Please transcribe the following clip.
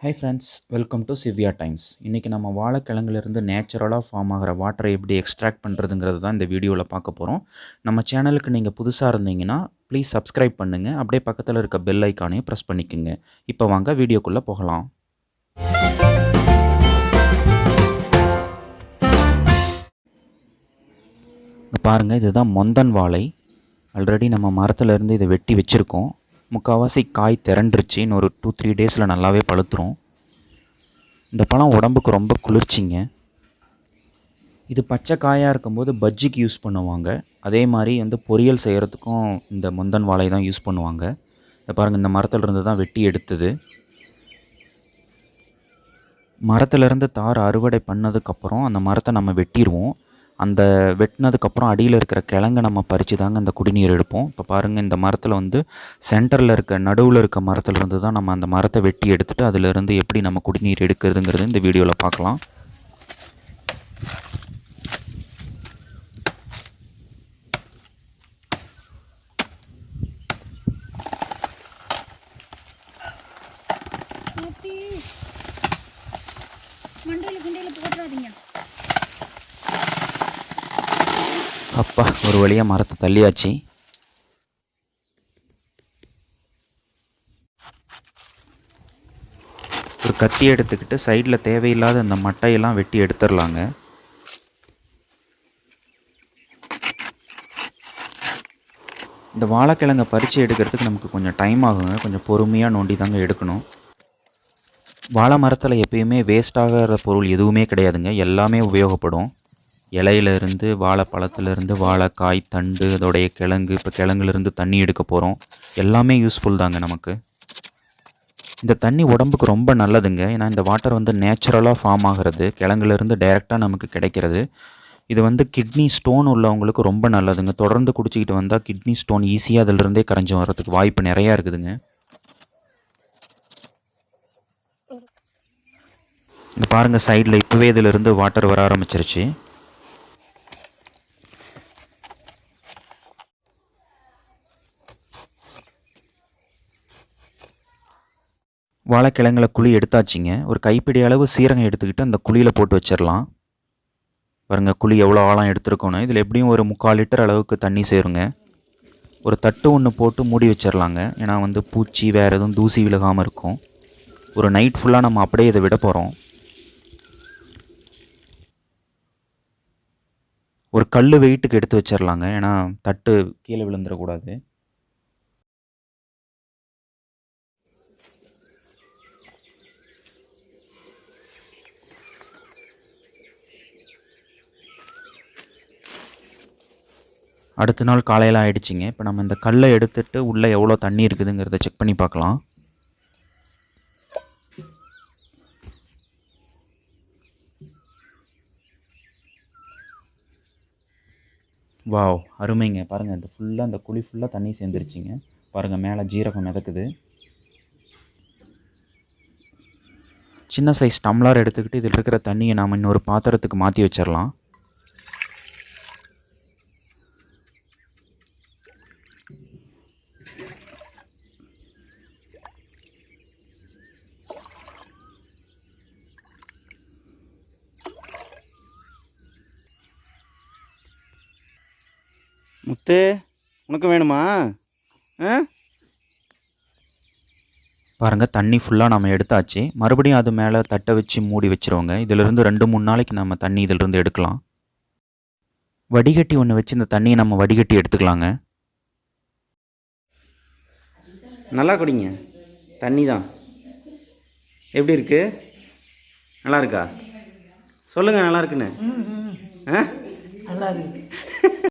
High friends, welcome to Shivya Times. இன்றைக்கி நம்ம வாழைக்கிழங்குலேருந்து நேச்சுரலாக ஃபார்ம் ஆகிற வாட்டரை எப்படி எக்ஸ்ட்ராக்ட் பண்ணுறதுங்கிறது தான் இந்த வீடியோவில் பார்க்க போகிறோம். நம்ம சேனலுக்கு நீங்கள் புதுசாக இருந்தீங்கன்னா ப்ளீஸ் சப்ஸ்கிரைப் பண்ணுங்கள். அப்படியே பக்கத்தில் இருக்க பெல் ஐக்கானையும் ப்ரெஸ் பண்ணிக்கோங்க. இப்போ வாங்க வீடியோக்குள்ளே போகலாம். பாருங்கள், இதுதான் மொந்தன் வாழை. ஆல்ரெடி நம்ம மரத்துலேருந்து இதை வெட்டி வச்சுருக்கோம். முக்கால்வாசி காய் திரண்டுருச்சு. இன்னொரு 2-3 டேஸில் நல்லாவே பழுத்துரும். இந்த பழம் உடம்புக்கு ரொம்ப குளிர்ச்சிங்க. இது பச்சை காயாக இருக்கும்போது பஜ்ஜிக்கு யூஸ் பண்ணுவாங்க. அதே மாதிரி பொரியல் செய்கிறதுக்கும் இந்த முந்தன் வாழை தான் யூஸ் பண்ணுவாங்க. இதை பாருங்கள், இந்த மரத்துலேருந்து தான் வெட்டி எடுத்தது. மரத்துலேருந்து தார் அறுவடை பண்ணதுக்கப்புறம் அந்த மரத்தை நம்ம வெட்டிடுவோம். அந்த வெட்டினதுக்கப்புறம் அடியில் இருக்கிற கிழங்கை நம்ம பறித்து தாங்க இந்த குடிநீர் எடுப்போம். இப்போ பாருங்கள், இந்த மரத்தில் சென்டரில் நடுவில் இருக்க மரத்துலேருந்து தான் நம்ம அந்த மரத்தை வெட்டி எடுத்துகிட்டு அதிலிருந்து எப்படி நம்ம குடிநீர் எடுக்கிறதுங்கிறது இந்த வீடியோவில் பார்க்கலாம். அப்பா, ஒரு வழியாக மரத்தை தள்ளியாச்சு. ஒரு கத்தி எடுத்துக்கிட்டு சைடில் தேவையில்லாத இந்த மட்டையெல்லாம் வெட்டி எடுத்துடலாங்க. இந்த வாழைக்கிழங்கை பறித்து எடுக்கிறதுக்கு நமக்கு கொஞ்சம் டைம் ஆகுங்க. கொஞ்சம் பொறுமையாக நோண்டி தாங்க எடுக்கணும். வாழை மரத்தில் எப்பயுமே வேஸ்ட் ஆகிற பொருள் எதுவுமே கிடையாதுங்க. எல்லாமே உபயோகப்படும். இலையிலேருந்து, வாழைப்பழத்துலேருந்து, வாழைக்காய், தண்டு, அதோடைய கிழங்கு, இப்போ கிழங்குலேருந்து தண்ணி எடுக்க போகிறோம். எல்லாமே யூஸ்ஃபுல் தாங்க நமக்கு. இந்த தண்ணி உடம்புக்கு ரொம்ப நல்லதுங்க. ஏன்னா இந்த வாட்டர் நேச்சுரலாக ஃபார்ம் ஆகிறது, கிழங்குலேருந்து டைரெக்டாக நமக்கு கிடைக்கிறது. இது கிட்னி ஸ்டோன் உள்ளவங்களுக்கு ரொம்ப நல்லதுங்க. தொடர்ந்து குடிச்சிக்கிட்டு வந்தால் கிட்னி ஸ்டோன் ஈஸியாக அதிலிருந்தே கரைஞ்சி வர்றதுக்கு வாய்ப்பு நிறையா இருக்குதுங்க. இங்கே பாருங்கள், சைடில் இப்போவே இதிலிருந்து வாட்டர் வர ஆரம்பிச்சிருச்சு. வாழைக்கிழங்குல குழி எடுத்தாச்சுங்க. ஒரு கைப்பிடி அளவு சீரகம் எடுத்துக்கிட்டு அந்த குழியில் போட்டு வச்சிடலாம். பாருங்கள், குழி எவ்வளோ ஆழம் எடுத்துருக்கோன்னு. இதில் எப்படியும் ஒரு 3/4 லிட்டர் அளவுக்கு தண்ணி சேருங்க. ஒரு தட்டு ஒன்று போட்டு மூடி வச்சிடலாங்க. ஏன்னா பூச்சி வேறு எதுவும் தூசி விழுகாமல் இருக்கும். ஒரு நைட் ஃபுல்லாக நம்ம அப்படியே இதை விட போகிறோம். ஒரு கல் வெயிட்டுக்கு எடுத்து வச்சிடலாங்க. ஏன்னா தட்டு கீழே விழுந்துடக்கூடாது. அடுத்த நாள் காலையில் ஆகிடுச்சிங்க. இப்போ நம்ம இந்த கல்லை எடுத்துகிட்டு உள்ளே எவ்வளோ தண்ணி இருக்குதுங்கிறத செக் பண்ணி பார்க்கலாம். வாவ், அருமைங்க. பாருங்கள், இந்த ஃபுல்லாக அந்த குழி ஃபுல்லாக தண்ணி சேர்ந்துருச்சிங்க. பாருங்கள், மேலே ஜீரகம் மிதக்குது. சின்ன சைஸ் டம்ளர் எடுத்துக்கிட்டு இதில் இருக்கிற தண்ணியை நாம் இன்னொரு பாத்திரத்துக்கு மாற்றி வச்சிடலாம். முத்து, உனக்கு வேணுமா? பாருங்கள், தண்ணி ஃபுல்லாக நம்ம எடுத்தாச்சு. மறுபடியும் அது மேலே தட்டை வச்சு மூடி வச்சுருவோங்க. இதிலிருந்து 2-3 நாளைக்கு நம்ம தண்ணி இதிலிருந்து எடுக்கலாம். வடிகட்டி ஒன்று வச்சு இந்த தண்ணியை நம்ம வடிகட்டி எடுத்துக்கலாங்க. நல்லா குடிங்க. தண்ணி தான். எப்படி இருக்கு? நல்லா இருக்கா? சொல்லுங்கள், நல்லா இருக்குன்னு. நல்லா இருக்கு.